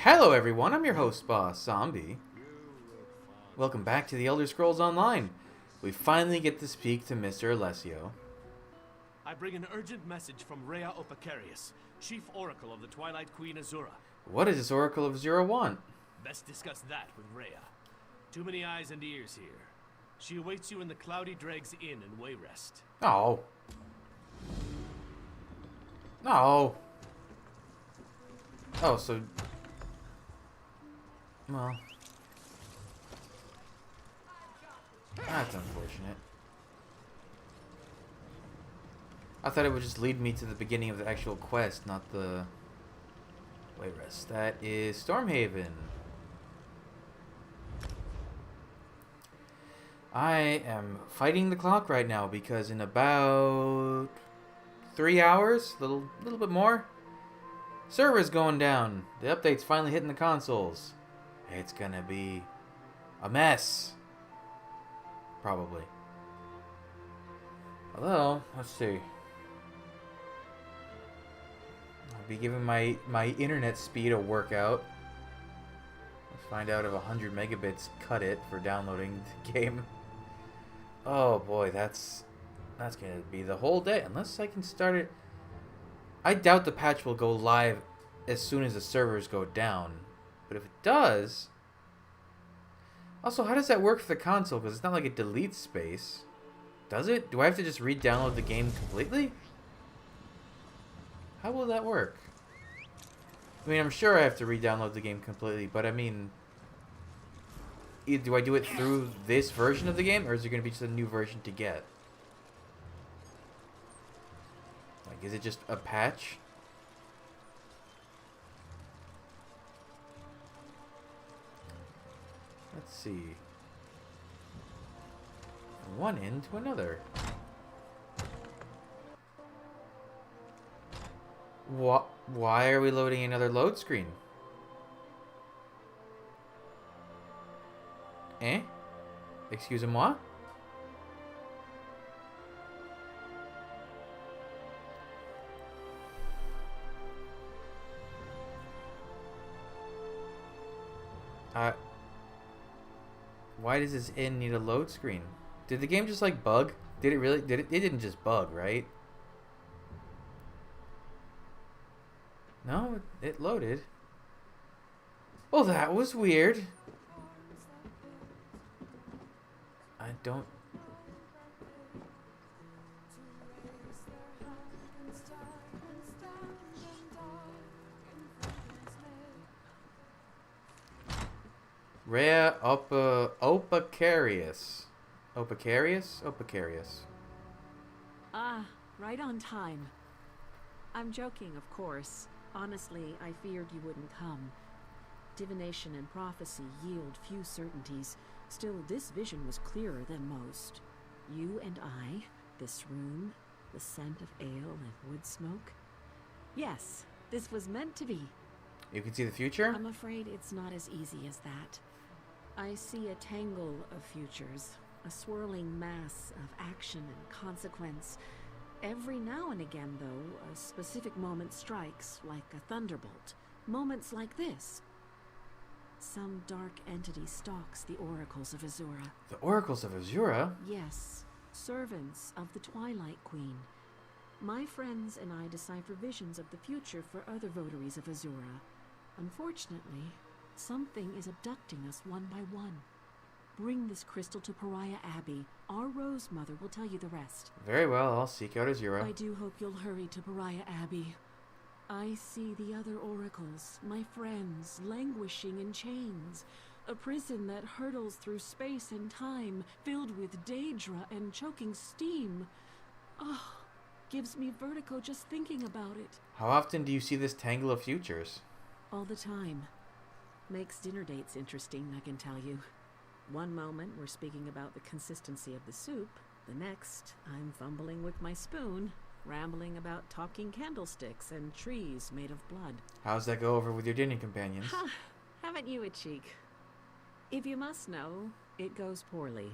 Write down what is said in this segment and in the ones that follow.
Hello everyone, I'm your host, Boss Zombie. Welcome back to the Elder Scrolls Online. We finally get to speak to Mr. Alessio. I bring an urgent message from Rhea Opacarius, Chief Oracle of the Twilight Queen Azura. What does this Oracle of Azura want? Best discuss that with Rhea. Too many eyes and ears here. She awaits you in the Cloudy Dregs Inn in Wayrest. Oh. No. Oh, so... Well... That's unfortunate. I thought it would just lead me to the beginning of the actual quest, not the... Wayrest. That is Stormhaven. I am fighting the clock right now because in about 3 hours, a little bit more, server's going down. The update's finally hitting the consoles. It's gonna be a mess. Probably. Although, let's see. I'll be giving my internet speed a workout. Let's find out if 100 megabits cut it for downloading the game. Oh boy, that's gonna be the whole day unless I can start it. I doubt the patch will go live as soon as the servers go down, but if it does. Also, how does that work for the console? Because it's not like it deletes space, does it? Do I have to just re-download the game completely? How will that work? I mean, I'm sure I have to re-download the game completely, but I mean, do I do it through this version of the game, or is there going to be just a new version to get? Like, is it just a patch? Let's see. From one end to another. Why are we loading another load screen? Eh? Excusez-moi? Why does this inn need a load screen? Did the game just like bug? Did it really? It didn't just bug, right? No, it loaded. Well, that was weird. I don't... Rhea Opacarius. Opacarius? Ah, right on time. I'm joking, of course. Honestly, I feared you wouldn't come. Divination and prophecy yield few certainties. Still, this vision was clearer than most. You and I, this room, the scent of ale and wood smoke. Yes, this was meant to be. You can see the future? I'm afraid it's not as easy as that. I see a tangle of futures, a swirling mass of action and consequence. Every now and again, though, a specific moment strikes, like a thunderbolt. Moments like this. Some dark entity stalks the oracles of Azura. The oracles of Azura? Yes, servants of the Twilight Queen. My friends and I decipher visions of the future for other votaries of Azura. Unfortunately, something is abducting us one by one. Bring this crystal to Pariah Abbey. Our Rose Mother will tell you the rest. Very well, I'll seek out Azura. I do hope you'll hurry to Pariah Abbey. I see the other oracles, my friends, languishing in chains. A prison that hurtles through space and time, filled with daedra and choking steam. Oh, gives me vertigo just thinking about it. How often do you see this tangle of futures? All the time. Makes dinner dates interesting, I can tell you. One moment we're speaking about the consistency of the soup. The next, I'm fumbling with my spoon, rambling about talking candlesticks and trees made of blood. How's that go over with your dinner companions? Ha! Haven't you a cheek? If you must know, it goes poorly.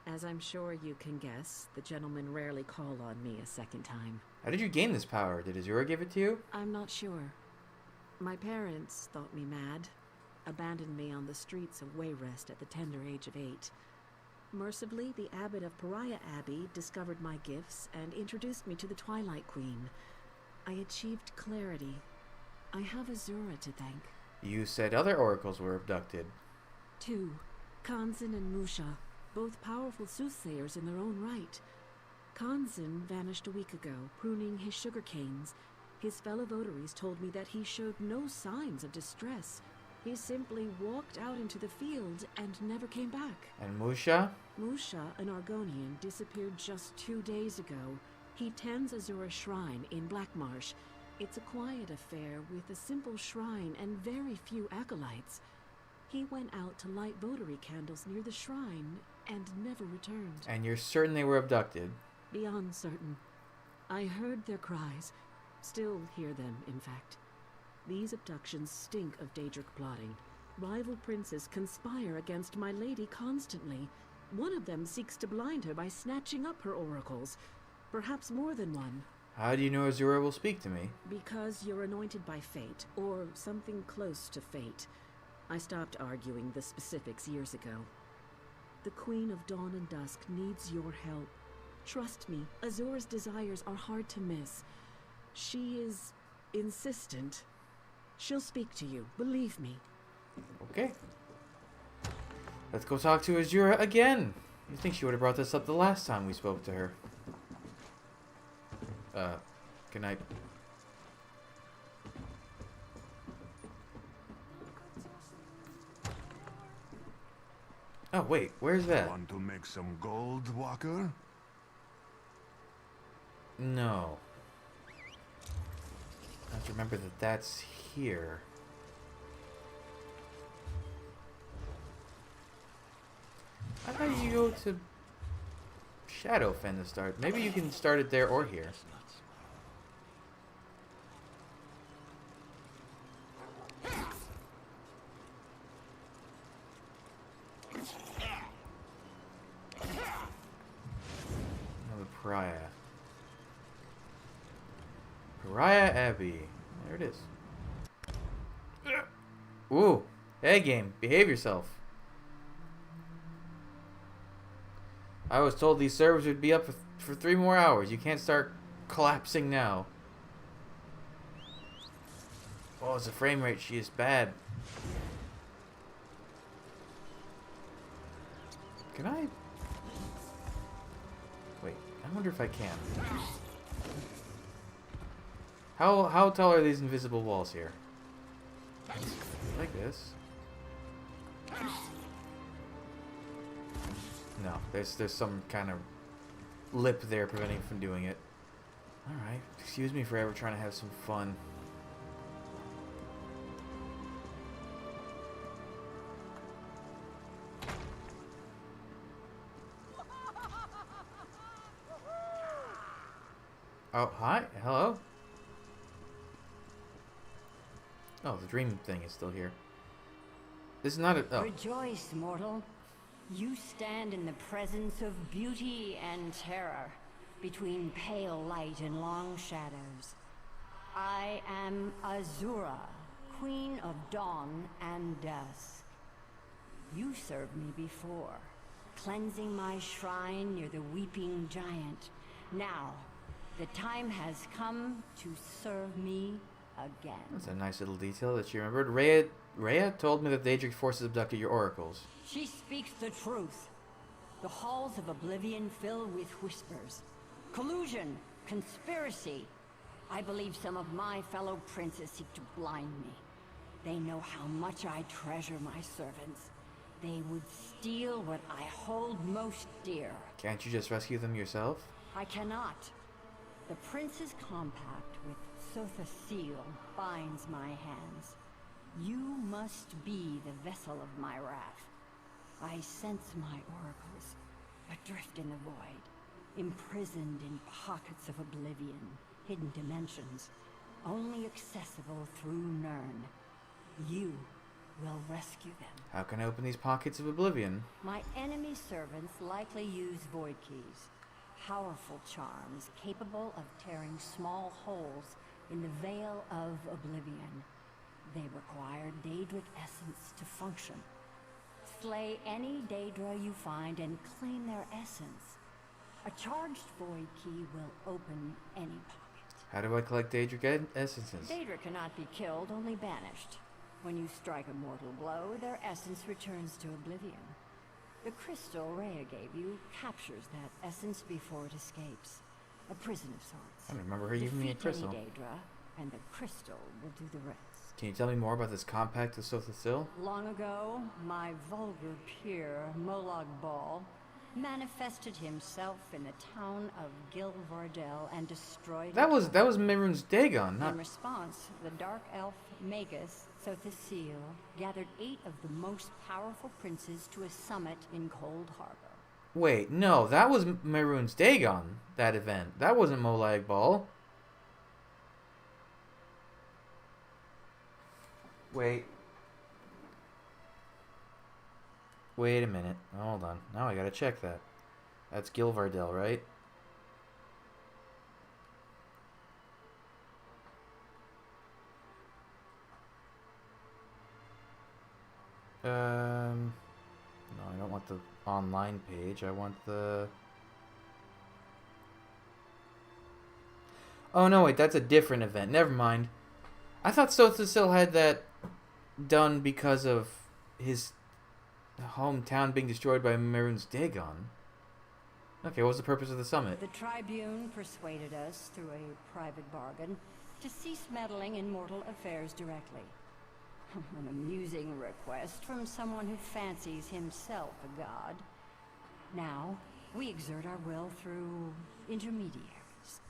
As I'm sure you can guess, the gentlemen rarely call on me a second time. How did you gain this power? Did Azura give it to you? I'm not sure. My parents thought me mad, abandoned me on the streets of Wayrest at the tender age of 8. Mercifully, the abbot of Pariah Abbey discovered my gifts and introduced me to the Twilight Queen. I achieved clarity. I have Azura to thank. You said other oracles were abducted. 2. Kanzan and Musha, both powerful soothsayers in their own right. Kanzan vanished a week ago, pruning his sugar canes. His fellow votaries told me that he showed no signs of distress. He simply walked out into the field and never came back. And Musha? Musha, an Argonian, disappeared just 2 days ago. He tends Azura's shrine in Blackmarsh. It's a quiet affair with a simple shrine and very few acolytes. He went out to light votary candles near the shrine and never returned. And you're certain they were abducted? Beyond certain. I heard their cries. Still hear them, in fact. These abductions stink of Daedric plotting. Rival princes conspire against my lady constantly. One of them seeks to blind her by snatching up her oracles. Perhaps more than one. How do you know Azura will speak to me? Because you're anointed by fate, or something close to fate. I stopped arguing the specifics years ago. The Queen of Dawn and Dusk needs your help. Trust me, Azura's desires are hard to miss. She is insistent. She'll speak to you, believe me. Okay. Let's go talk to Azura again. You think she would have brought this up the last time we spoke to her? Good night. Oh, wait, where's that? Want to make some gold, Walker? No. I have to remember that that's here. I thought you go to Shadowfen to start. Maybe you can start it there or here. Another Pariah. Pariah Abbey. There it is. Ooh. Hey, game. Behave yourself. I was told these servers would be up for 3 more hours. You can't start collapsing now. Oh, it's a frame rate. She is bad. Can I? Wait. I wonder if I can. How tall are these invisible walls here? Like this. No, there's some kind of lip there preventing from doing it. Alright, excuse me for ever trying to have some fun. Oh, hi, hello? Oh, the dream thing is still here. This is not a... Oh. Rejoice, mortal. You stand in the presence of beauty and terror, between pale light and long shadows. I am Azura, Queen of Dawn and Dusk. You served me before, cleansing my shrine near the Weeping Giant. Now, the time has come to serve me again. That's a nice little detail that you remembered. Rhea told me that the Daedric forces abducted your oracles. She speaks the truth. The halls of oblivion fill with whispers. Collusion, conspiracy. I believe some of my fellow princes seek to blind me. They know how much I treasure my servants. They would steal what I hold most dear. Can't you just rescue them yourself? I cannot. The prince's compact with Sotha Seal binds my hands. You must be the vessel of my wrath. I sense my oracles, adrift in the void, imprisoned in pockets of oblivion, hidden dimensions, only accessible through Nirn. You will rescue them. How can I open these pockets of oblivion? My enemy servants likely use void keys, powerful charms capable of tearing small holes in the veil of oblivion. They require Daedric essence to function. Slay any Daedra you find and claim their essence. A charged void key will open any pocket. How do I collect Daedric essences? Daedra cannot be killed, only banished. When you strike a mortal blow, their essence returns to oblivion. The crystal Rhea gave you captures that essence before it escapes. A prison of sorts. I don't remember her giving me a Defeat crystal. any Daedra, and the crystal will do the rest. Can you tell me more about this compact with Sothasil? Long ago, my vulgar peer, Molag Bal, manifested himself in the town of Gilvardel and destroyed That was town. Mehrunes Dagon, not... In response, the dark elf Magus Sothasil gathered 8 of the most powerful princes to a summit in Cold Harbor. Wait, no, that was Mehrunes Dagon, that event. That wasn't Molag Bal. Wait a minute. Hold on. Now I gotta check that. That's Gilvardel, right? No, I don't want the online page. I want the... Oh, no, wait, that's a different event. Never mind. I thought Sothasil had that done because of his hometown being destroyed by Mehrunes Dagon. Okay, what was the purpose of the summit? The Tribune persuaded us, through a private bargain, to cease meddling in mortal affairs directly. An amusing request from someone who fancies himself a god. Now, we exert our will through intermediaries.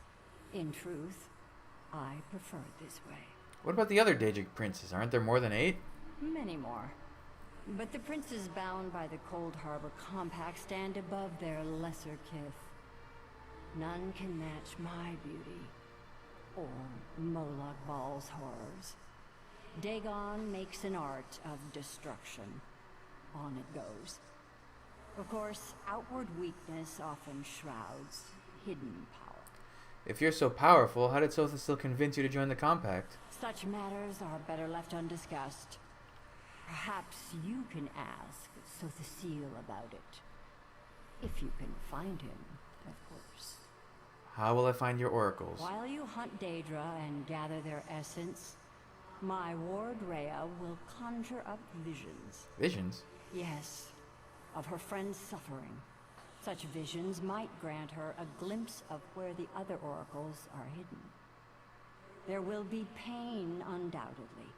In truth, I prefer it this way. What about the other Daedric princes? Aren't there more than 8? Many more. But the princes bound by the Cold Harbor Compact stand above their lesser kith. None can match my beauty, or Molag Bal's horrors. Dagon makes an art of destruction. On it goes. Of course, outward weakness often shrouds hidden power. If you're so powerful, how did Sothasil convince you to join the compact? Such matters are better left undiscussed. Perhaps you can ask Sothasil about it. If you can find him, of course. How will I find your oracles? While you hunt Daedra and gather their essence, my ward Rhea will conjure up visions. Visions? Yes, of her friend's suffering. Such visions might grant her a glimpse of where the other oracles are hidden. There will be pain, undoubtedly,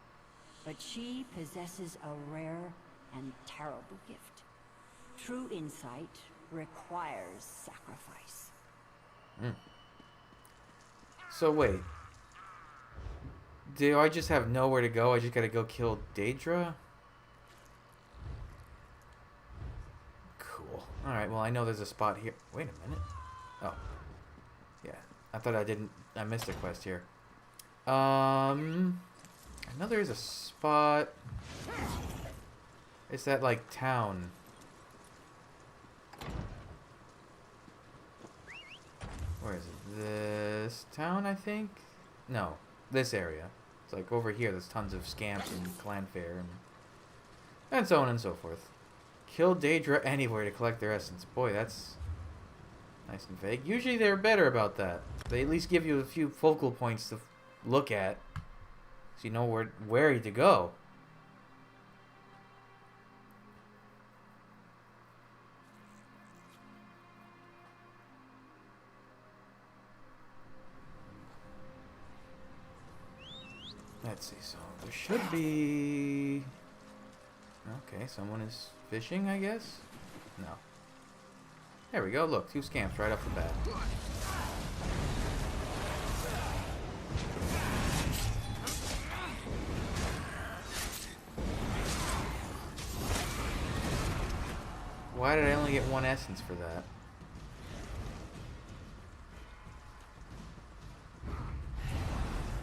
but she possesses a rare and terrible gift. True insight requires sacrifice. So wait. Do I just have nowhere to go? I just gotta go kill Daedra? Cool. Alright, well I know there's a spot here. Wait a minute. Oh. Yeah. I thought I missed a quest here. I know there's a spot. It's that, like, town. Where is it? This town, I think? No. This area. It's like over here, there's tons of scamps and clanfare and so on and so forth. Kill Daedra anywhere to collect their essence. Boy, that's nice and vague. Usually they're better about that. They at least give you a few focal points to look at, so you know where to go. Let's see, so there should be... Okay, someone is fishing, I guess? No. There we go, look, 2 scamps right off the bat. Why did I only get 1 essence for that?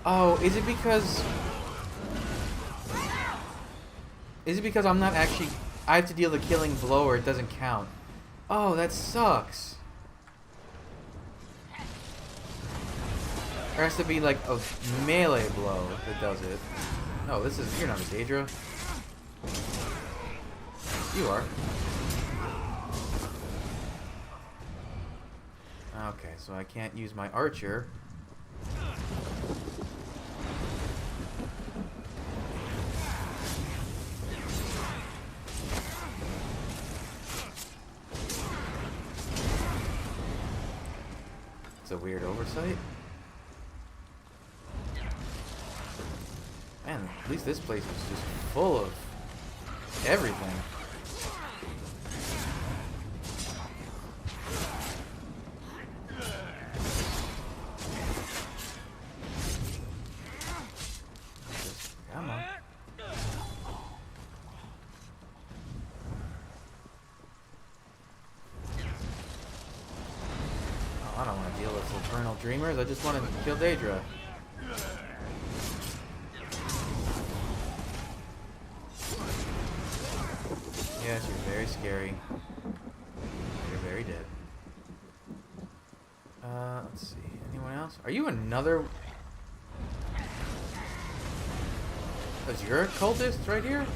Oh, is it because... Is it because I'm not actually... I have to deal the killing blow or it doesn't count? Oh, that sucks. There has to be like a melee blow that does it. No, this is... You're not a Daedra. You are. Okay, so I can't use my archer. It's a weird oversight. Man, at least this place was just full of everything. Come on. Oh, I don't want to deal with Infernal Dreamers. I just want to kill Daedra. Yes, you're very scary. You're very dead. Let's see. Anyone else? Are you another... Is you're a cultist right here?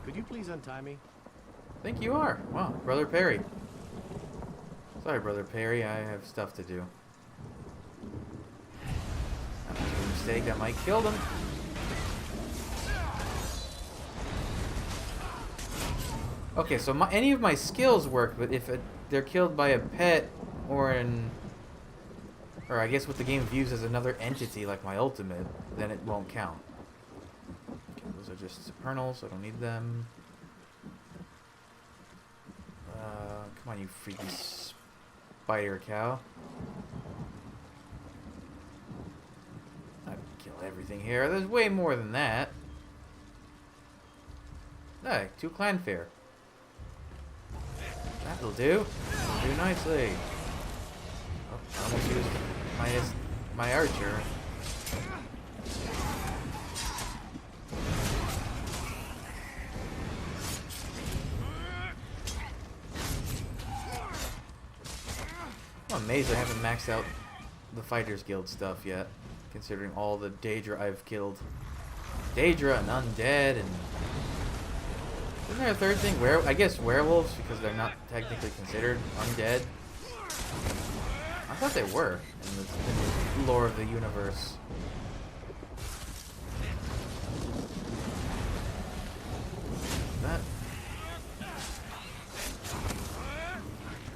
Could you please untie me? I think you are. Wow, Brother Perry. Sorry, Brother Perry. I have stuff to do. That might be a mistake. That might kill them. Okay, so any of my skills work, but if they're killed by a pet or or I guess what the game views as another entity like my ultimate, then it won't count. Okay, those are just supernals. I don't need them. Come on, you freaky spider cow. I can kill everything here. There's way more than that. Hey, 2 clan fair. That'll do. That'll do nicely. Oh, I almost used my archer. I'm amazed I haven't maxed out the Fighters Guild stuff yet, considering all the Daedra I've killed. Daedra and undead and... Isn't there a third thing? I guess werewolves, because they're not technically considered undead. I thought they were in the lore of the universe. That.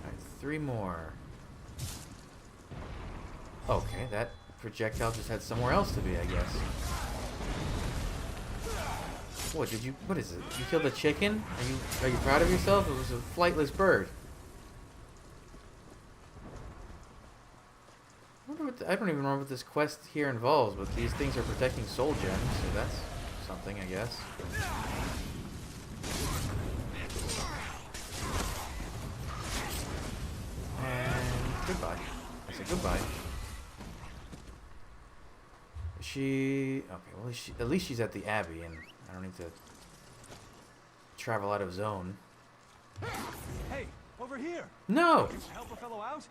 Alright, 3 more. Okay, that projectile just had somewhere else to be, I guess. What did you? What is it? You killed a chicken? Are you proud of yourself? It was a flightless bird. I don't even remember what this quest here involves, but these things are protecting soul gems, so that's something, I guess. And goodbye. I said goodbye. She... Okay, well, at least she's at the Abbey, and I don't need to travel out of zone. Hey, over here! No! Can you help a fellow out?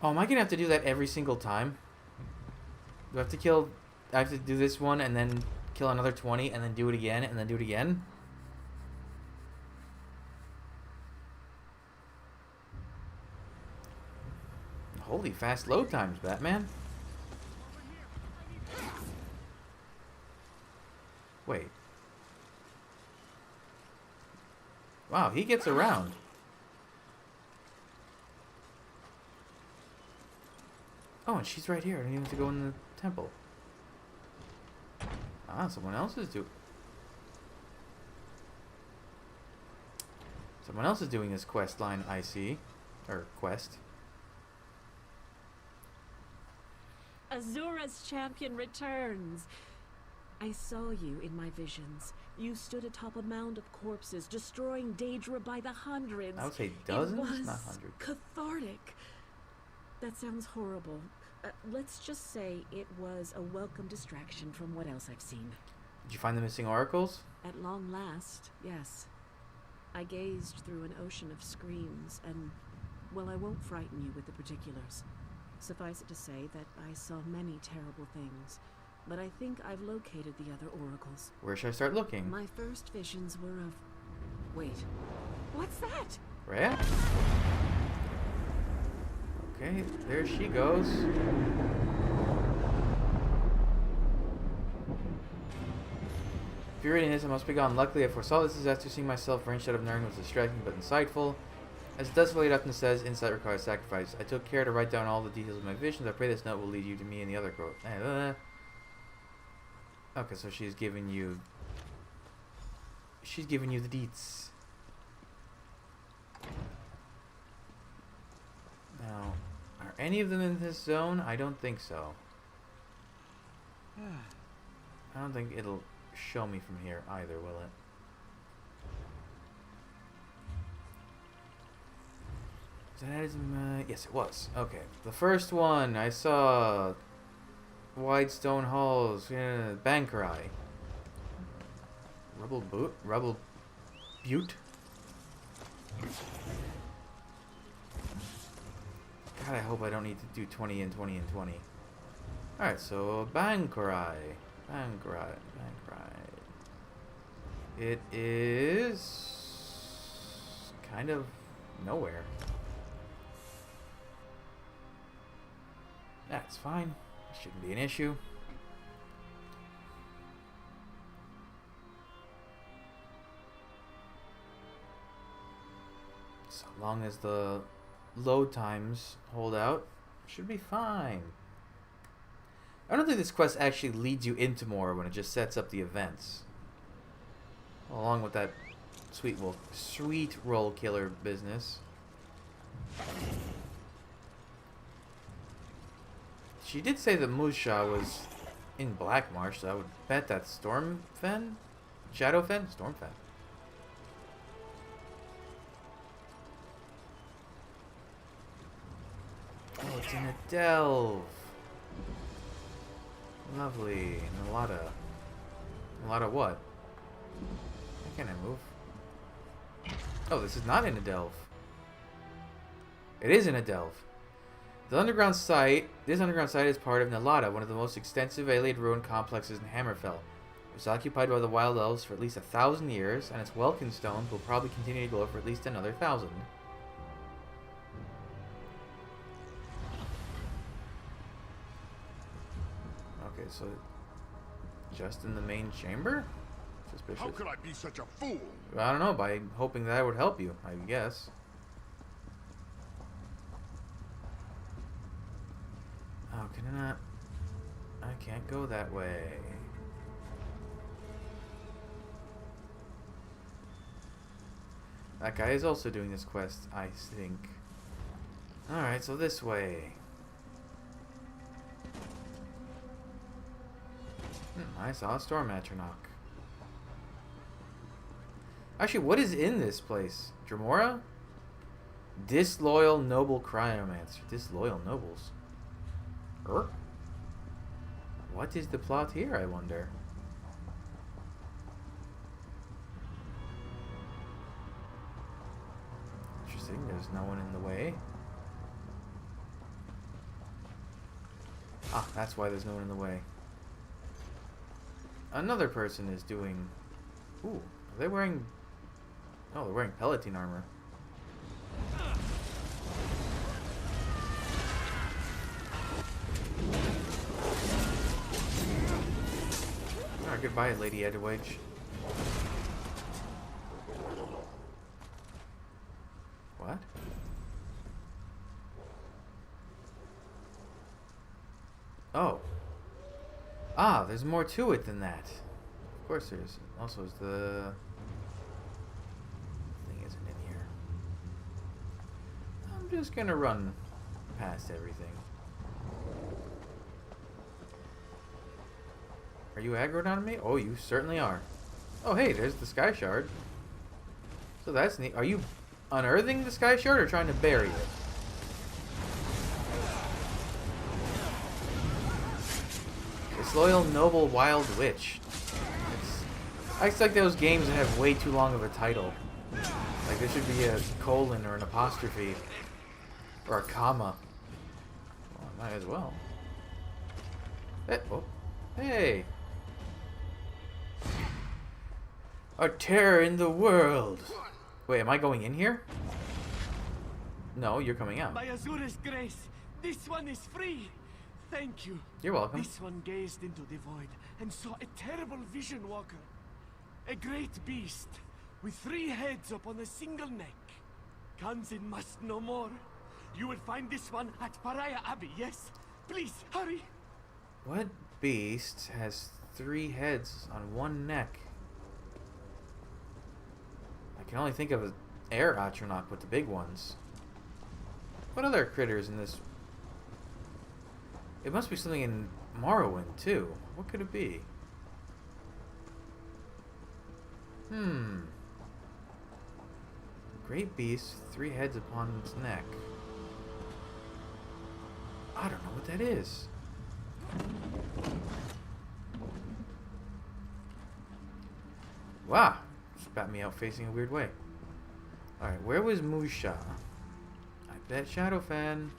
Oh, am I gonna have to do that every single time? Do I have to kill... I have to do this one, and then kill another 20, and then do it again, and then do it again? Holy fast load times, Batman. Wait. Wow, he gets around. Oh, and she's right here. I don't even have to go in the temple. Ah, someone else is doing this quest line, I see. Or quest. Azura's champion returns. I saw you in my visions. You stood atop a mound of corpses, destroying Daedra by the hundreds. I would say dozens, it was not hundreds. Cathartic. That sounds horrible. Let's just say it was a welcome distraction from what else I've seen. Did you find the missing oracles? At long last, yes. I gazed through an ocean of screams, and, well, I won't frighten you with the particulars. Suffice it to say that I saw many terrible things, but I think I've located the other oracles. Where should I start looking? My first visions were of... Wait, what's that? Rhea? Okay, there she goes. If you're reading this, I must be gone. Luckily, I foresaw this disaster. Seeing myself wrenched out of Nurn was distracting but insightful. As Dustflade often says, insight requires sacrifice. I took care to write down all the details of my visions. I pray this note will lead you to me and the other quote. Okay, so she's giving you... She's giving you the deets. Now, are any of them in this zone? I don't think so. I don't think it'll show me from here either, will it? Yes, it was. Okay. The first one, I saw wide stone halls, Bankerai. Rubble Butte? God, I hope I don't need to do 20 and 20 and 20. Alright, so Bankerai. It is kind of nowhere. That's fine. Shouldn't be an issue. So long as the load times hold out, should be fine. I don't think this quest actually leads you into Morrowind, it just sets up the events. Along with that sweet roll killer business. She did say that Musha was in Black Marsh, so I would bet that's Stormfen? Shadowfen? Stormfen. Oh, it's in a delve. Lovely. And a lot of what? Why can't I move? Oh, this is not in a delve. It is in a delve. This underground site is part of Nalada, one of the most extensive alien ruin complexes in Hammerfell. It was occupied by the Wild Elves for at least 1,000 years, and its Welkin stones will probably continue to glow for at least another 1,000. Okay, so just in the main chamber? Suspicious. How could I be such a fool? I don't know, by hoping that would help you, I guess. Oh, can I not? I can't go that way. That guy is also doing this quest, I think. Alright, so this way. I saw a storm atronach. Actually, what is in this place? Dremora? Disloyal noble cryomancer. Disloyal nobles. What is the plot here, I wonder? Interesting, there's no one in the way. Ah, that's why there's no one in the way. Another person is doing... Ooh, are they wearing... Oh, they're wearing Paladin armor. Oh, goodbye, Lady Edwidge. What? Oh. Ah, there's more to it than that. Of course there is. Also, is the thing isn't in here. I'm just gonna run past everything. Are you aggroed on me? Oh, you certainly are. Oh, hey, there's the Sky Shard. So that's neat. Are you unearthing the Sky Shard or trying to bury it? Disloyal Noble Wild Witch. It's like those games that have way too long of a title. Like, there should be a colon or an apostrophe. Or a comma. Well, might as well. Oh. Hey! A terror in the world! Wait, am I going in here? No, you're coming out. By Azura's grace, this one is free. Thank you. You're welcome. This one gazed into the void and saw a terrible vision walker. A great beast with 3 heads upon a single neck. Kanzin must know more. You will find this one at Pariah Abbey, yes? Please, hurry! What beast has 3 heads on 1 neck? I can only think of an air Atronach with the big ones. What other critters in this? It must be something in Morrowind, too. What could it be? Great beast, 3 heads upon its neck. I don't know what that is. Wow. Spat me out facing a weird way. Alright, where was Musha? I bet Shadowfan.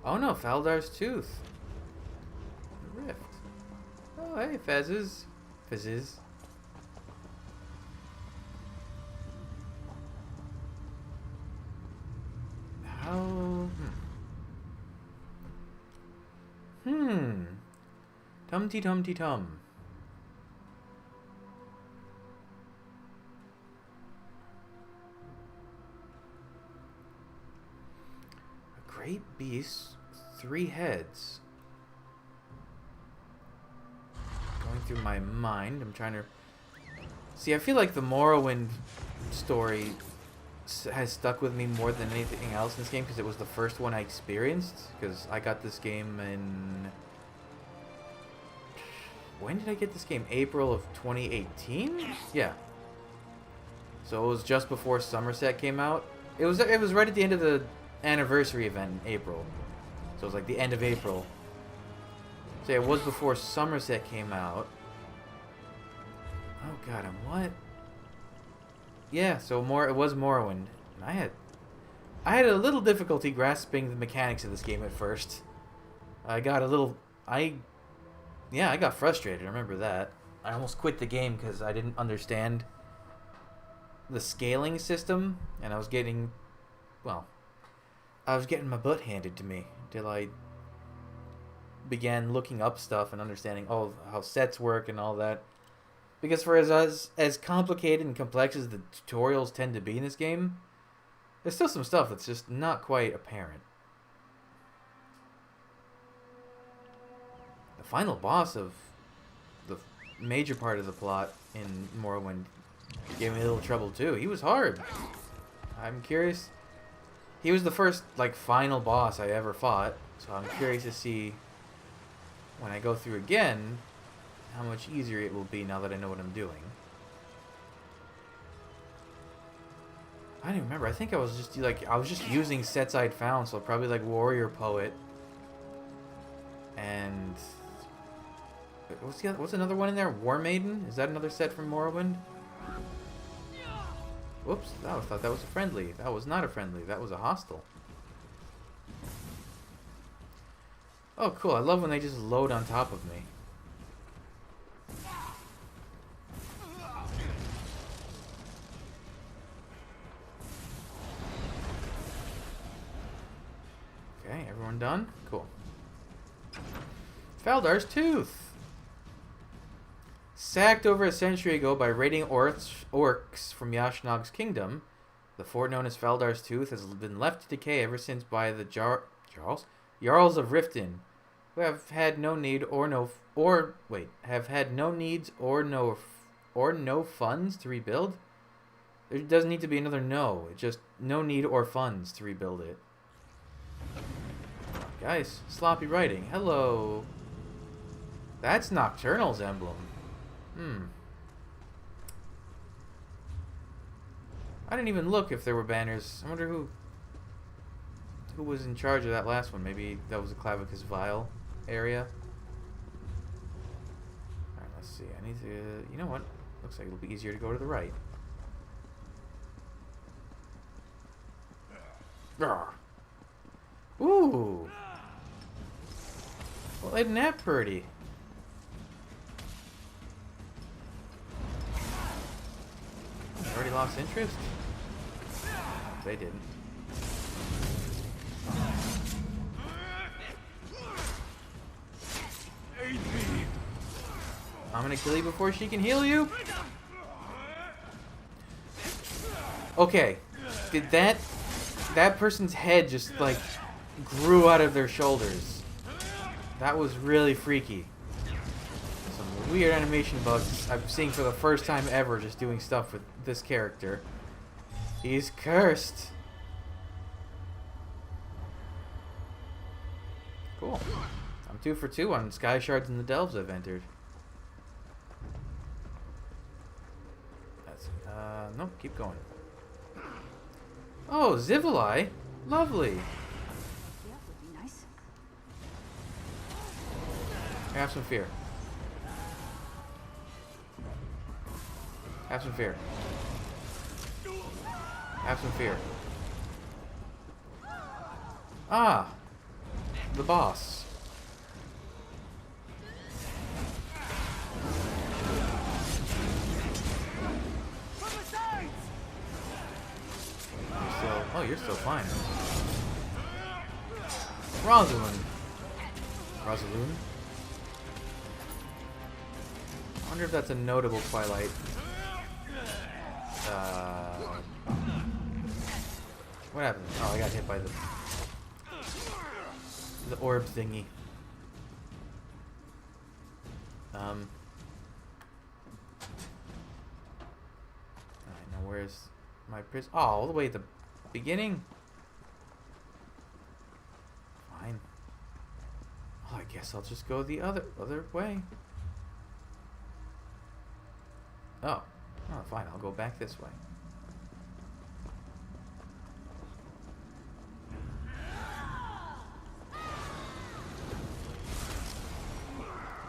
Oh no, Faldar's Tooth. The Rift. Oh hey, Fezzes. Fizzes. How... Tum-ty-tum-ty-tum. A great beast, 3 heads. Going through my mind, I'm trying to... See, I feel like the Morrowind story has stuck with me more than anything else in this game because it was the first one I experienced. Because I got this game in... When did I get this game? April of 2018? Yeah. So it was just before Somerset came out. It was right at the end of the anniversary event in April. So it was like the end of April. So yeah, it was before Somerset came out. Oh god, and what? Yeah, so it was Morrowind. And I had a little difficulty grasping the mechanics of this game at first. I got frustrated, I remember that. I almost quit the game because I didn't understand the scaling system, and I was getting my butt handed to me until I began looking up stuff and understanding how sets work and all that. Because for as complicated and complex as the tutorials tend to be in this game, there's still some stuff that's just not quite apparent. The final boss of the major part of the plot in Morrowind gave me a little trouble too. He was hard. I'm curious. He was the first final boss I ever fought, so I'm curious to see when I go through again how much easier it will be now that I know what I'm doing. I don't even remember. I think I was just using sets I'd found, so probably Warrior Poet and what's another one in there? War Maiden? Is that another set from Morrowind? Whoops, I thought that was a friendly. That was not a friendly. That was a hostile. Oh, cool. I love when they just load on top of me. Okay, everyone done? Cool. Faldar's Tooth! Sacked over a century ago by raiding orcs from Yashnog's kingdom, the fort known as Faldar's Tooth has been left to decay ever since by the Jarls of Riften, who have had no need have had no needs or no funds to rebuild. There doesn't need to be another no. It's just no need or funds to rebuild it. Guys, sloppy writing. Hello. That's Nocturnal's emblem. I didn't even look if there were banners. I wonder who was in charge of that last one. Maybe that was the Clavicus Vial area. Alright, let's see. I need to... You know what? Looks like it'll be easier to go to the right. Rawr. Ooh! Well, isn't that pretty? I already lost interest? They didn't. I'm gonna kill you before she can heal you? Okay. Did that person's head just, like, grew out of their shoulders? That was really freaky. Some weird animation bugs I'm seeing for the first time ever just doing stuff with this character. He's cursed. Cool. I'm 2 for 2 on Sky Shards and the Delves I've entered. That's nope, keep going. Oh, Zivali. Lovely. Yeah, would be nice. Have some fear. Have some fear. Have some fear. Ah! The boss. You're still... Oh, you're still fine. Rosalind. Rosalind? I wonder if that's a notable Twilight. What happened? Oh, I got hit by the orb thingy. Alright, now where's my prison? Oh, all the way at the beginning? Fine. Oh, I guess I'll just go the other way. Oh. Oh, fine. I'll go back this way.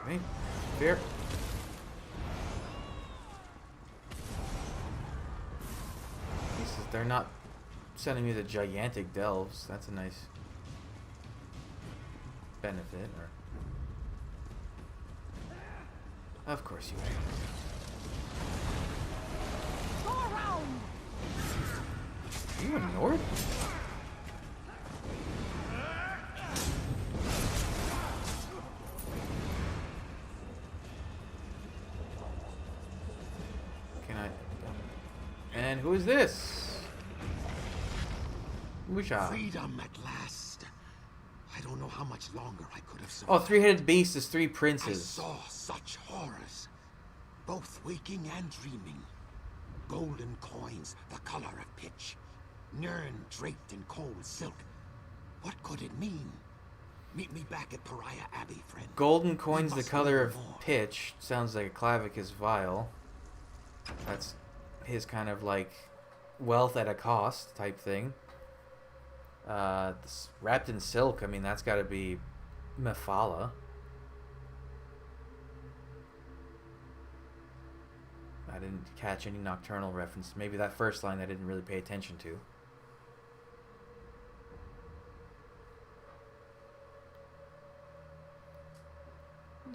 Okay. Fair. At least they're not sending me the gigantic delves. That's a nice benefit. Or of course you do. Are you ignored? Can I? And who is this? Musha. Freedom at last. I don't know how much longer I could have Oh, survived. three-headed beast is 3 I princes. saw such horrors, both waking and dreaming. Golden coins, the color of pitch. Nirn draped in cold silk. What could it mean? Meet me back at Pariah Abbey, friend. Golden coins, the must color learn of more. pitch. Sounds like a Clavicus vial. That's his kind of like wealth at a cost type thing. Wrapped in silk. I mean, that's got to be Mephala. I didn't catch any nocturnal reference. Maybe that first line I didn't really pay attention to.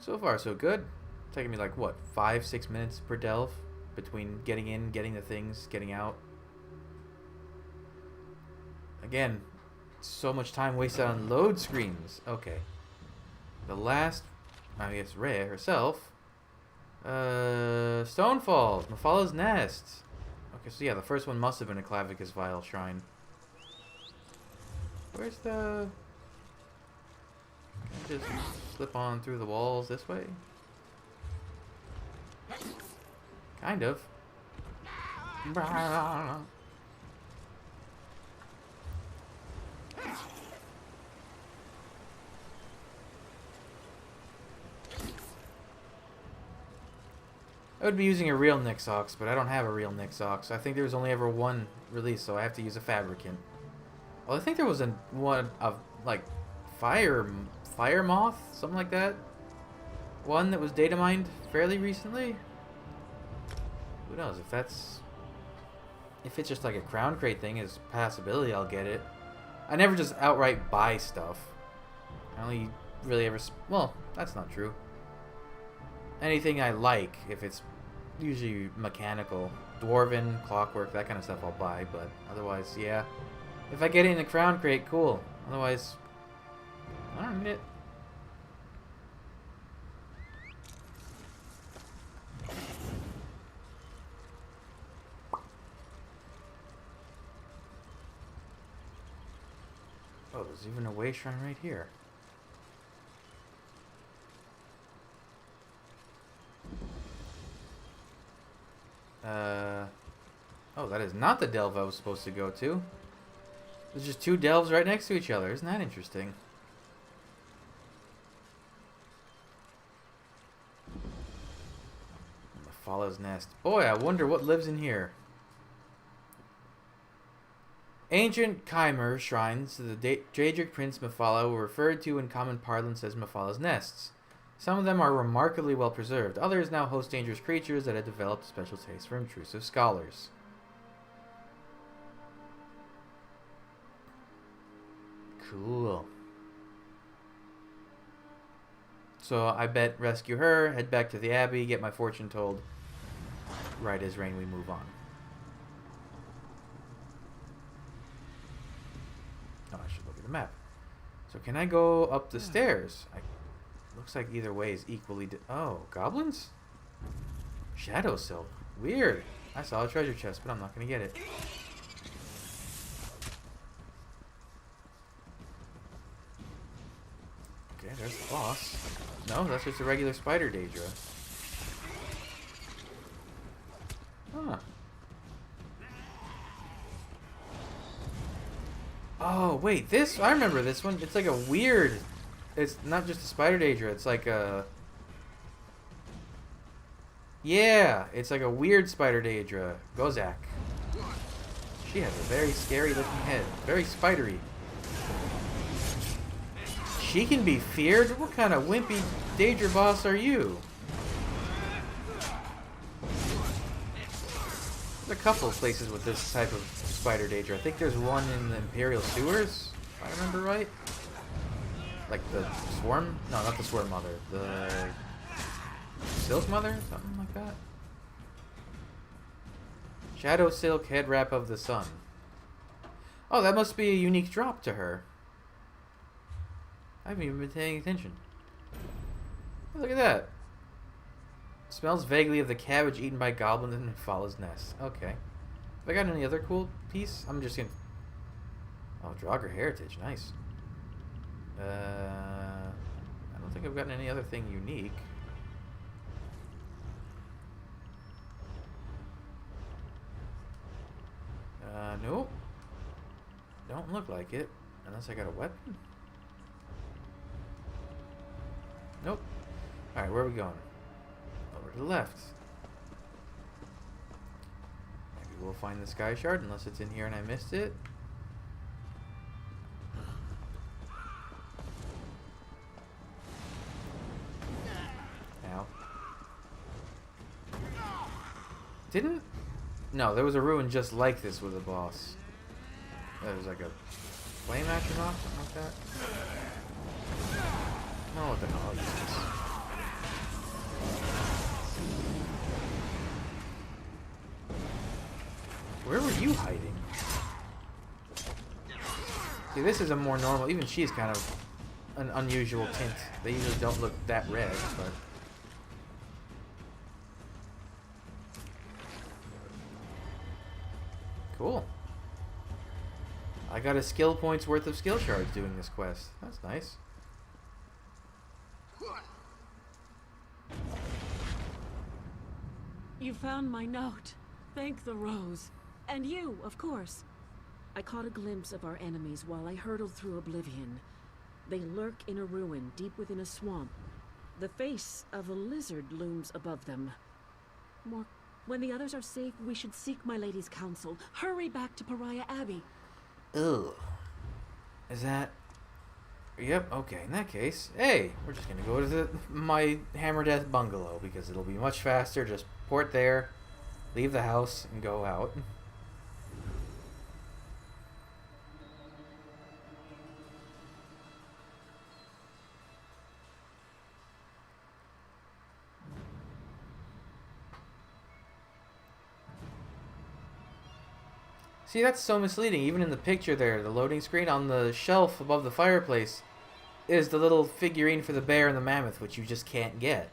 So far, so good. Taking me like, what, 5-6 minutes per delve? Between getting in, getting the things, getting out. Again, so much time wasted on load screens. Okay. The last, I guess Rhea herself. Stonefalls, Mephala's Nest. Okay, so yeah, the first one must have been a Clavicus Vial Shrine. Where's the... Can I just slip on through the walls this way? Kind of. I would be using a real Nixox, but I don't have a real Nixox. I think there was only ever one release, so I have to use a Fabricant. Well, I think there was one of like Fire Moth, something like that. One that was data mined fairly recently. Who knows? If that's... If it's just like a crown crate thing, is passability, I'll get it. I never just outright buy stuff. I only really ever... Well, that's not true. Anything I like, if it's usually mechanical, dwarven, clockwork, that kind of stuff I'll buy, but otherwise, yeah. If I get it in the crown crate, cool. Otherwise, I don't need it. Oh, there's even a way shrine right here. Oh, that is not the delve I was supposed to go to. There's just two delves right next to each other. Isn't that interesting? Mephalah's nest. Boy, I wonder what lives in here. Ancient Chimer shrines to the Daedric Prince Mephalah were referred to in common parlance as Mephalah's nests. Some of them are remarkably well preserved. Others now host dangerous creatures that have developed a special taste for intrusive scholars. Cool. So I bet rescue her, head back to the Abbey, get my fortune told. Right as rain, we move on. Oh, I should look at the map. So can I go up the stairs? Looks like either way is equally... Oh, goblins? Shadow silk. Weird. I saw a treasure chest, but I'm not going to get it. Okay, there's the boss. No, that's just a regular spider Daedra. Huh. Oh, wait, this... I remember this one. It's like a weird... It's not just a spider Daedra, it's like a... Yeah, it's like a weird spider Daedra. Gozak. She has a very scary looking head. Very spidery. She can be feared? What kind of wimpy Daedra boss are you? There's a couple of places with this type of spider Daedra. I think there's one in the Imperial Sewers, if I remember right. Like the Swarm? No, not the Swarm Mother. The Silk Mother? Something like that. Shadow Silk Head Wrap of the Sun. Oh, that must be a unique drop to her. I haven't even been paying attention. Oh, look at that. Smells vaguely of the cabbage eaten by goblins in Mephalah's nest. Okay. Have I got any other cool piece? I'm just gonna... Oh, Draugr Heritage. Nice. I don't think I've gotten any other thing unique. Nope. Don't look like it. Unless I got a weapon? Nope. Alright, where are we going? Over to the left. Maybe we'll find the Sky Shard, unless it's in here and I missed it. Ow. Didn't... No, there was a ruin just like this with a boss. There was like a flame action off, something like that. Oh, what the hell? I'll use this. Where were you hiding? See, this is a more normal... Even she's kind of an unusual tint. They usually don't look that red, but... Cool. I got a skill points worth of skill shards doing this quest. That's nice. You found my note. Thank the rose. And you, of course. I caught a glimpse of our enemies while I hurtled through oblivion. They lurk in a ruin deep within a swamp. The face of a lizard looms above them. When the others are safe, we should seek my lady's counsel. Hurry back to Pariah Abbey. Ugh. Is that... Yep, okay, in that case, hey, we're just gonna go to my Hammer Death bungalow, because it'll be much faster, just port there, leave the house and go out. See, that's so misleading. Even in the picture there, the loading screen on the shelf above the fireplace is the little figurine for the bear and the mammoth, which you just can't get.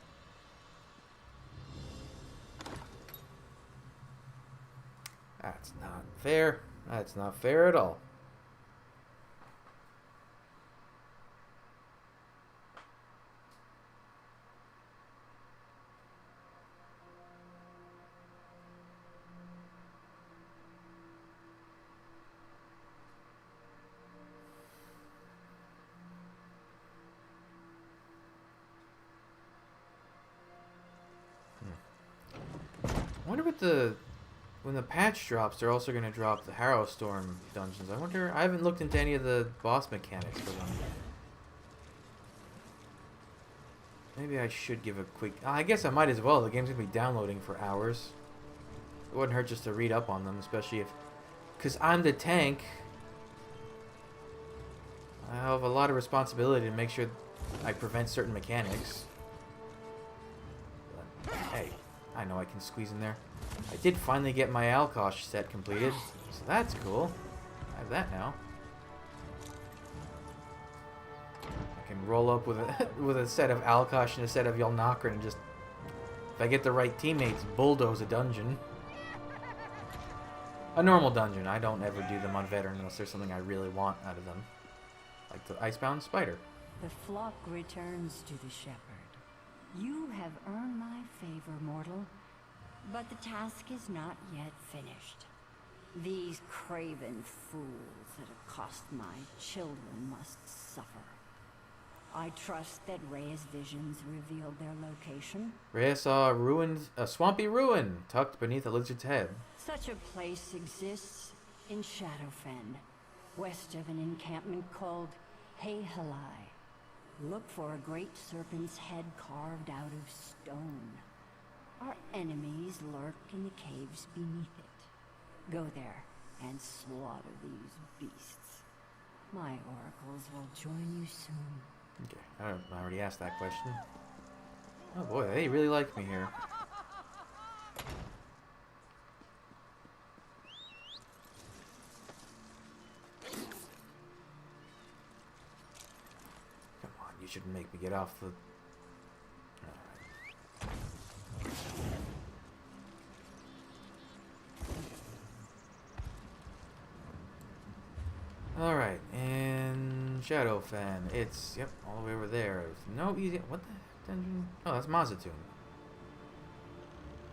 That's not fair. That's not fair at all. I wonder what when the patch drops, they're also going to drop the Harrowstorm dungeons. I wonder, I haven't looked into any of the boss mechanics for them. Maybe I should give a quick... I guess I might as well. The game's going to be downloading for hours. It wouldn't hurt just to read up on them, especially if... Because I'm the tank. I have a lot of responsibility to make sure I prevent certain mechanics. But, hey, I know I can squeeze in there. I did finally get my Alkosh set completed, so that's cool. I have that now. I can roll up with a with a set of Alkosh and a set of Yelnakran and just, if I get the right teammates, bulldoze a dungeon. A normal dungeon. I don't ever do them on veteran unless there's something I really want out of them. Like the Icebound Spider. The flock returns to the shepherd. You have earned my favor, mortal. But the task is not yet finished. These craven fools that have cost my children must suffer. I trust that Rhea's visions revealed their location. Rhea saw a swampy ruin tucked beneath a lizard's head. Such a place exists in Shadowfen, west of an encampment called Hayhalai. Look for a great serpent's head carved out of stone. Our enemies lurk in the caves beneath it. Go there and slaughter these beasts. My oracles will join you soon. Okay, I already asked that question. Oh boy, they really like me here. Come on, you shouldn't make me get off the... Alright, and Shadowfen. It's, yep, all the way over there. No easy... What the dungeon? Oh, that's Mazatoon.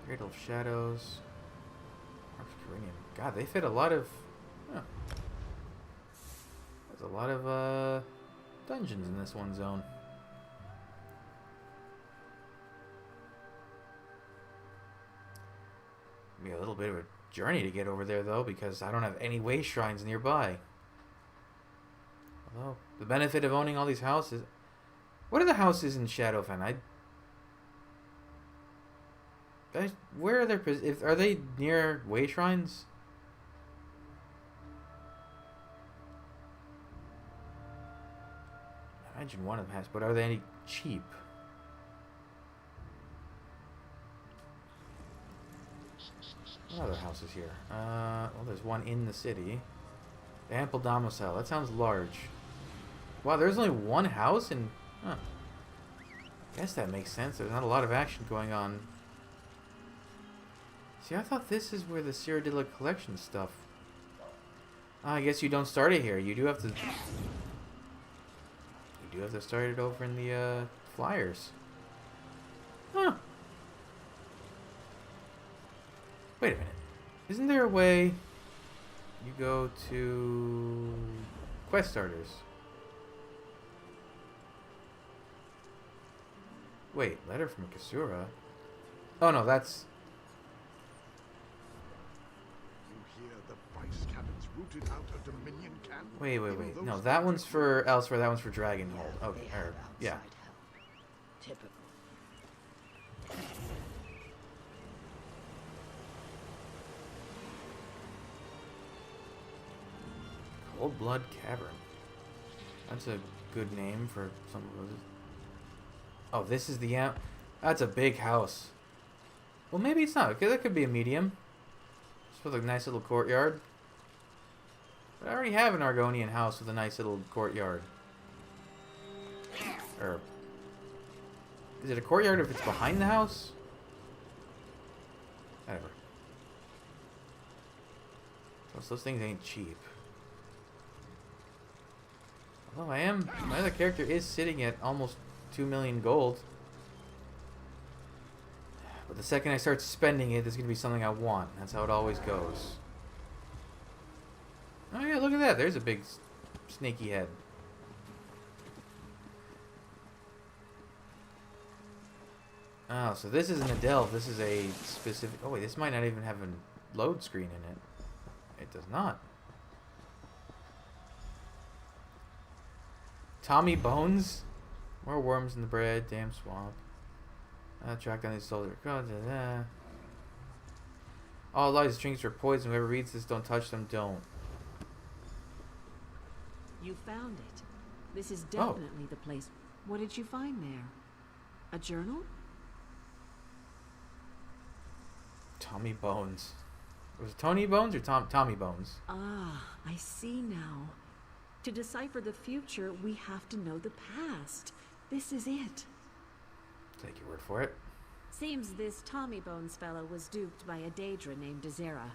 Cradle of Shadows. Arx Carinium. God, they fit a lot of... Huh. There's a lot of, dungeons in this one zone. Be a little bit of a journey to get over there, though, because I don't have any way shrines nearby. Although, the benefit of owning all these houses... What are the houses in Shadowfen? Where are their... Are they near way shrines? I imagine one of them has, but are they any cheap? What other houses here? Well, there's one in the city. The Ample Domicile. That sounds large. Wow, there's only one house in... Huh. Guess that makes sense. There's not a lot of action going on. See, I thought this is where the Cyrodiila collection stuff... I guess you don't start it here. You do have to... You do have to start it over in the, flyers. Huh. Wait a minute. Isn't there a way you go to quest starters? Wait, letter from Kasura? Oh no, that's... You hear the vice cabins rooted out a Dominion camp? Wait. No, that one's for Elsewhere, that one's for Dragonhold. Okay, yeah. Typical. Cold Blood Cavern. That's a good name for some of those. Oh, this is the amp. That's a big house. Well, maybe it's not. That could be a medium. Just with a nice little courtyard. But I already have an Argonian house with a nice little courtyard. Or is it a courtyard if it's behind the house? Whatever. Those things ain't cheap. Although my other character is sitting at almost 2 million gold. But the second I start spending it, there's going to be something I want. That's how it always goes. Oh yeah, look at that. There's a big snaky head. Oh, so this isn't a delve. This is a specific... Oh wait, this might not even have a load screen in it. It does not. Tommy Bones? More worms in the bread. Damn swamp. Track down these soldiers. All lies drinks are poison. Whoever reads this, don't touch them, don't. You found it. This is definitely the place. What did you find there? A journal? Tommy Bones. Was it Tony Bones or Tommy Bones? Ah, I see now. To decipher the future, we have to know the past. This is it. Take your word for it. Seems this Tommy Bones fellow was duped by a Daedra named Azera.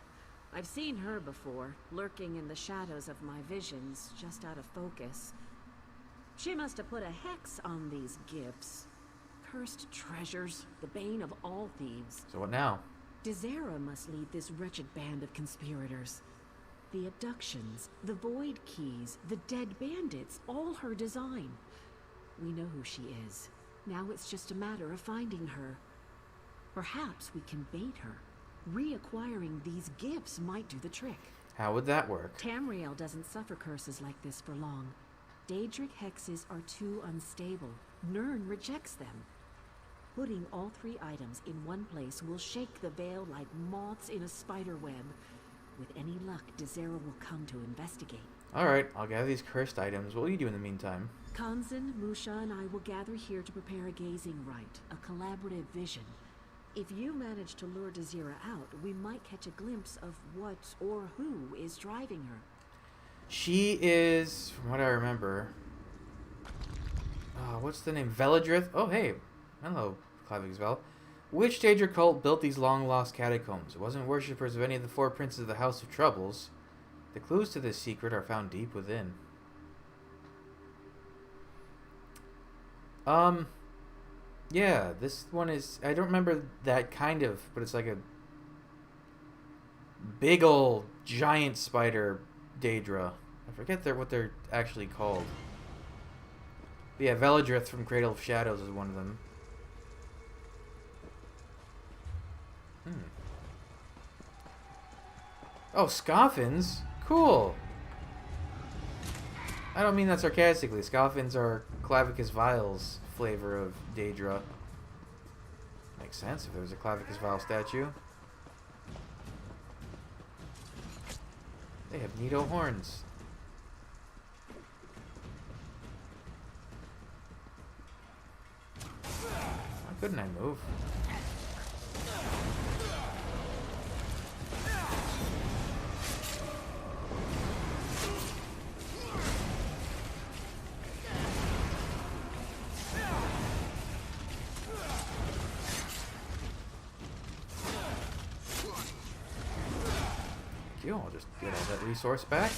I've seen her before, lurking in the shadows of my visions, just out of focus. She must have put a hex on these gifts. Cursed treasures, the bane of all thieves. So what now? Dezera must lead this wretched band of conspirators. The abductions, the void keys, the dead bandits, all her design. We know who she is. Now it's just a matter of finding her. Perhaps we can bait her. Reacquiring these gifts might do the trick. How would that work? Tamriel doesn't suffer curses like this for long. Daedric hexes are too unstable. Nirn rejects them. Putting all three items in one place will shake the veil like moths in a spider web. With any luck, Dezera will come to investigate. Alright, I'll gather these cursed items. What will you do in the meantime? Kanzan, Musha, and I will gather here to prepare a gazing rite, a collaborative vision. If you manage to lure Dezera out, we might catch a glimpse of what or who is driving her. She is, from what I remember... what's the name? Veladrith? Oh, hey. Hello, Clavix Vel. Which Daedra cult built these long-lost catacombs? It wasn't worshippers of any of the four princes of the House of Troubles. The clues to this secret are found deep within. Yeah, this one is... I don't remember that kind of, but it's like a big old giant spider Daedra. I forget what they're actually called. But yeah, Veladrith from Cradle of Shadows is one of them. Oh, Scoffins? Cool. I don't mean that sarcastically. Scoffins are Clavicus Vile's flavor of Daedra. Makes sense if there was a Clavicus Vile statue. They have neato horns. Why couldn't I move? I'll just get all that resource back.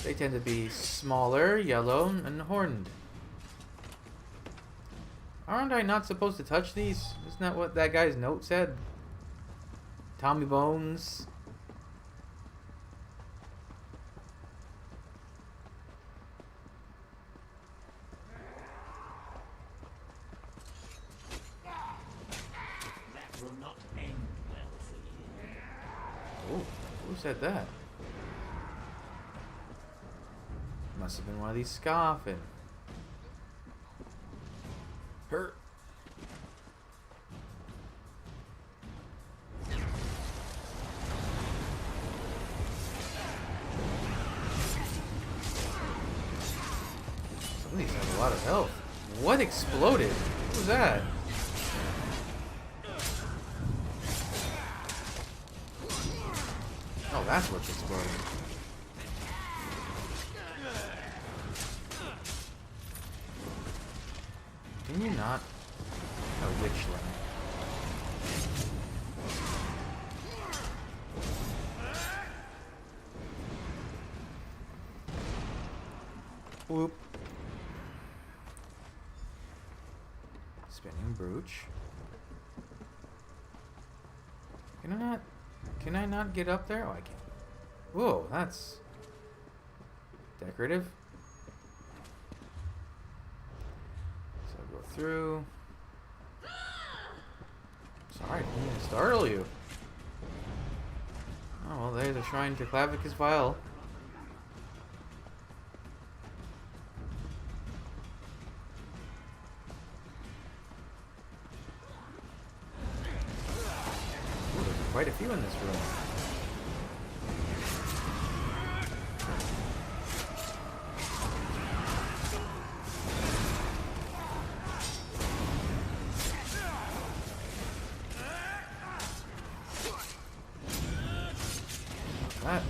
They tend to be smaller, yellow, and horned. Aren't I not supposed to touch these? Isn't that what that guy's note said? Tommy Bones. Who said that? Must have been one of these scoffing. Hurt. lot of health. What exploded? What was that? Oh, that's what's exploding. Can you not? A witchling. Whoop. Spinning brooch. Can I not get up there? Oh, I can. Whoa, that's decorative. So I'll go through. Sorry, I didn't mean to startle you. Oh, well, there's a shrine to Clavicus Vial. Ooh, there's quite a few in this room. That.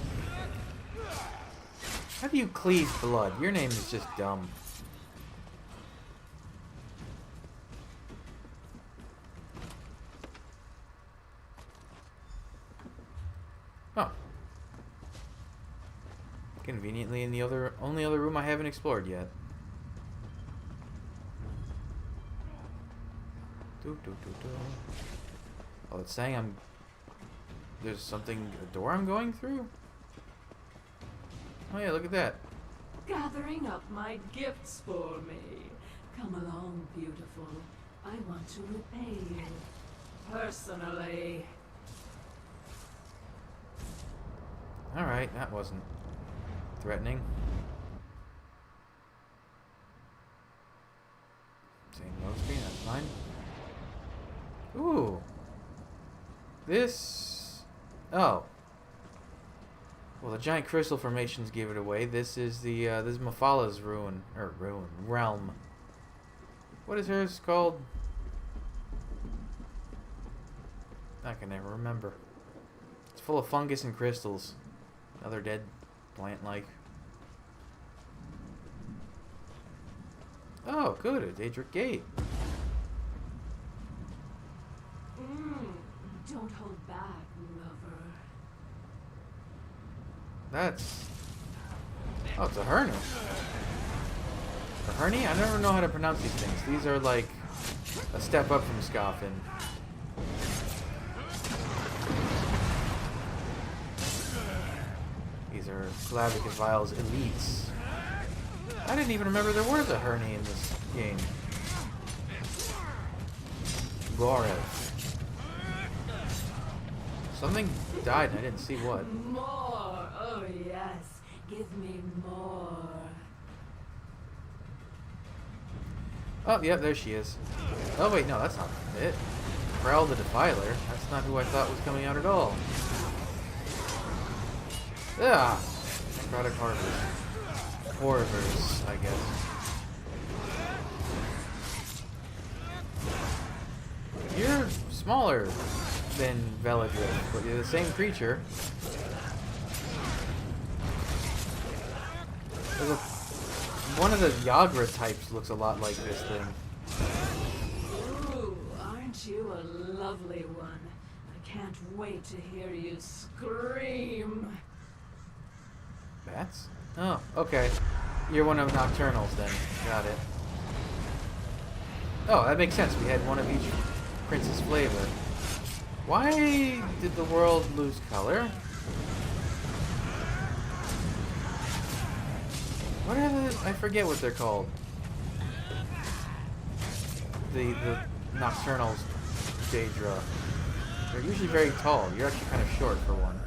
How do you cleave blood? Your name is just dumb. Oh. Conveniently in the only other room I haven't explored yet. Oh, it's saying there's something, a door I'm going through? Oh yeah, look at that. Gathering up my gifts for me. Come along, beautiful. I want to repay you. Personally. Alright, that wasn't threatening. Same load screen, that's fine. Ooh. This... Oh. Well, the giant crystal formations gave it away. This is the, this is Mafala's realm. What is hers called? I can never remember. It's full of fungus and crystals. Another dead plant-like. Oh, good, a Daedric Gate. Don't hold back, lover. That's... Oh, it's a Herny. A Herny? I never know how to pronounce these things. These are like a step up from Scoffin. These are Clavicus Vial's elites. I didn't even remember there was a Herny in this game. Gorev. Something died and I didn't see what. More! Oh yes, give me more. Oh, yeah, there she is. Oh wait, no, that's not it. Prowl the Defiler. That's not who I thought was coming out at all. Ah! Necrotic Harvest. Horvers, I guess. You're smaller than Veladrift, but you're the same creature. One of the Yagra types looks a lot like this thing. Ooh, aren't you a lovely one? I can't wait to hear you scream. Bats? Oh, okay. You're one of Nocturnals then. Got it. Oh, that makes sense. We had one of each Princess flavor. Why did the world lose color? What are the... I forget what they're called. The Nocturnals, Daedra. They're usually very tall. You're actually kind of short for one.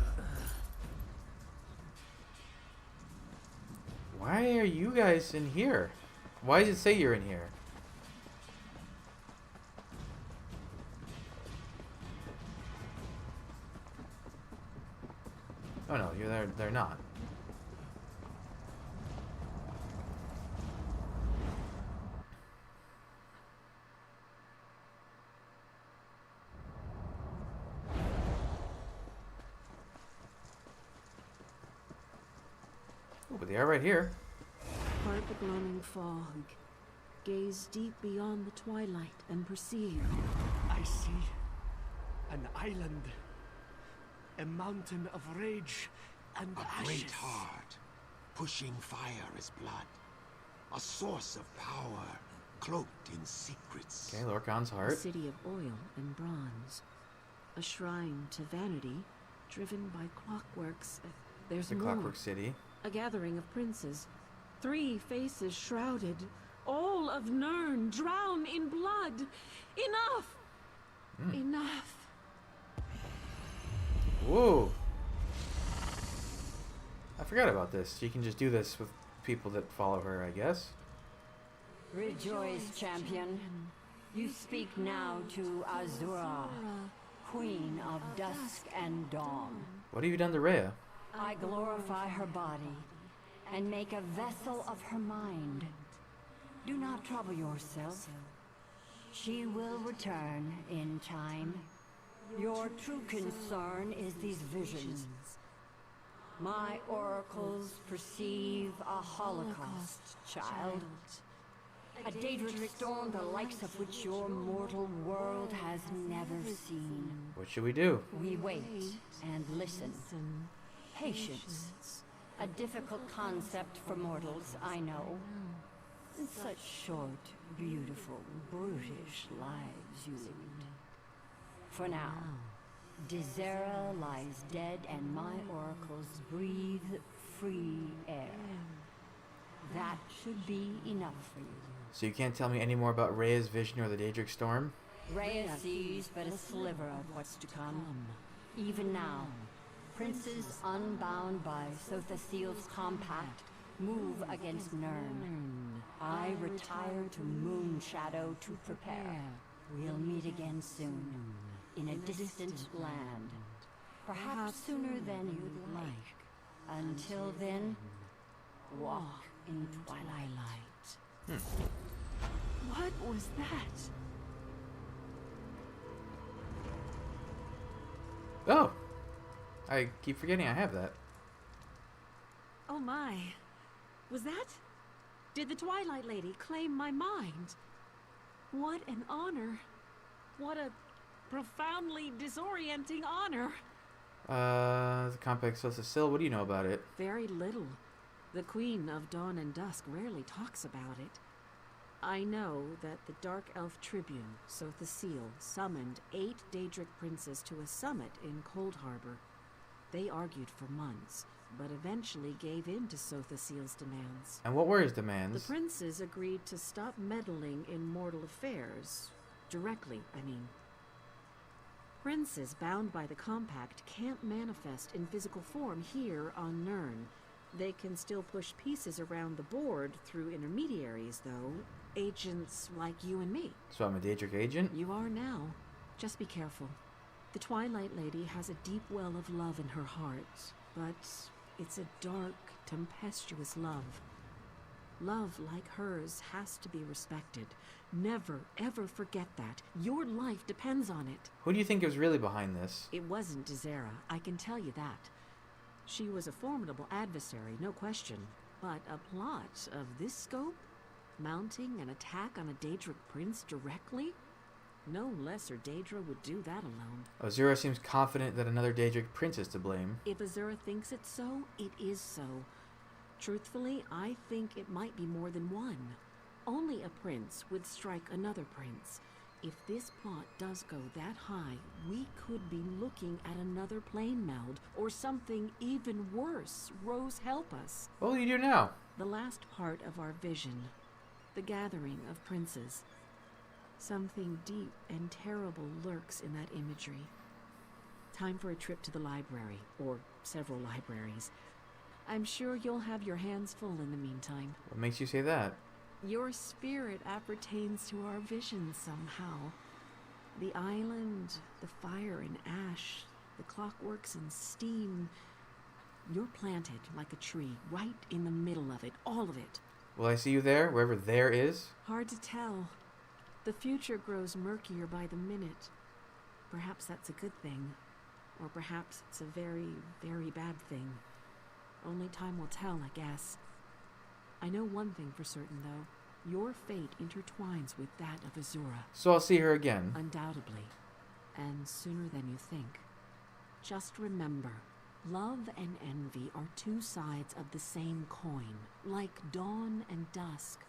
Why are you guys in here? Why does it say you're in here? Oh no, they're not. Oh, but they are right here. Part the gloaming fog. Gaze deep beyond the twilight and perceive. I see an island, a mountain of rage and A ashes. great heart, pushing fire as blood. A source of power, cloaked in secrets. Okay, Lorkhan's A heart. city of oil and bronze. A shrine to vanity, driven by clockworks. There's The more. Clockwork City. A gathering of princes. 3 faces shrouded. All of Nirn drown in blood. Enough! Enough. Whoa. I forgot about this. She can just do this with people that follow her, I guess. Rejoice, champion. You speak now to Azura, Queen of Dusk and Dawn. What have you done to Rhea? I glorify her body and make a vessel of her mind. Do not trouble yourself. She will return in time. Your true concern is these visions. My oracles perceive a holocaust, child. A Daedric storm the likes of which your mortal world has never seen. What should we do? We wait and listen. Patience. A difficult concept for mortals, I know. In such short, beautiful, brutish lives you lead. For now, Dizera lies dead and my oracles breathe free air. That should be enough for you. So you can't tell me any more about Rhea's vision or the Daedric storm? Rhea sees but a sliver of what's to come. Even now, princes unbound by Sothasil's compact move against Nirn. I retire to Moonshadow to prepare. We'll meet again soon, in a distant land. Perhaps sooner than you'd like. Until then, walk in twilight. What was that? Oh! I keep forgetting I have that. Oh my. Was that? Did the Twilight Lady claim my mind? What an honor. What a profoundly disorienting honor. The complex Sothasil, what do you know about it? Very little. The Queen of Dawn and Dusk rarely talks about it. I know that the Dark Elf Tribune, Sothasil, summoned 8 Daedric princes to a summit in Cold Harbor. They argued for months, but eventually gave in to Sothasil's demands. And what were his The demands? princes agreed to stop meddling in mortal affairs. Directly, I mean. Princes bound by the compact can't manifest in physical form here on Nirn. They can still push pieces around the board through intermediaries, though. Agents like you and me. So I'm a Daedric agent? You are now. Just be careful. The Twilight Lady has a deep well of love in her heart, but it's a dark, tempestuous love. Love like hers has to be respected. Never, ever forget that. Your life depends on it. Who do you think is really behind this? It wasn't Dizera, I can tell you that. She was a formidable adversary, no question. But a plot of this scope? Mounting an attack on a Daedric prince directly? No lesser Daedra would do that alone. Azura seems confident that another Daedric prince is to blame. If Azura thinks it's so, it is so. Truthfully, I think it might be more than one. Only a prince would strike another prince. If this plot does go that high, we could be looking at another plane meld, or something even worse. Rose, help us. What will you do now? The last part of our vision. The gathering of princes. Something deep and terrible lurks in that imagery. Time for a trip to the library, or several libraries. I'm sure you'll have your hands full in the meantime. What makes you say that? Your spirit appertains to our vision somehow. The island, the fire and ash, the clockworks and steam. You're planted like a tree, right in the middle of it, all of it. Will I see you there, wherever there is? Hard to tell. The future grows murkier by the minute. Perhaps that's a good thing. Or perhaps it's a very, very bad thing. Only time will tell, I guess. I know one thing for certain, though. Your fate intertwines with that of Azura. So I'll see her again. Undoubtedly. And sooner than you think. Just remember, love and envy are two sides of the same coin. Like dawn and dusk,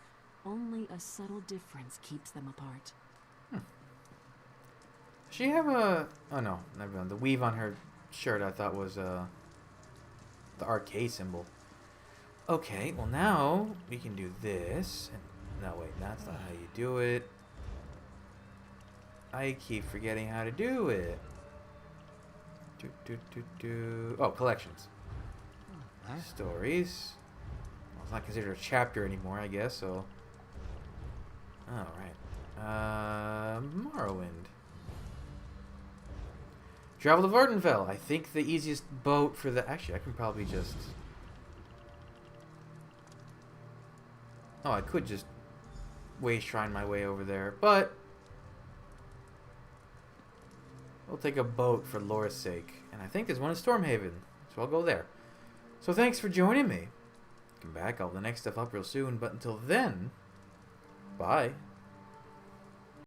only a subtle difference keeps them apart. Does she have a... Oh no, never mind. The weave on her shirt I thought was the RK symbol. Okay, well now we can do this. No, wait, that's not how you do it. I keep forgetting how to do it. Oh, collections. Stories. Well, it's not considered a chapter anymore, I guess, so... Alright. Morrowind. Travel to Vardenfell. I think the easiest boat for the... Actually, I can probably just... Oh, I could just waste shrine my way over there, but... We'll take a boat for Laura's sake. And I think there's one in Stormhaven, so I'll go there. So thanks for joining me. Come back, I'll have the next stuff up real soon, but until then... Bye.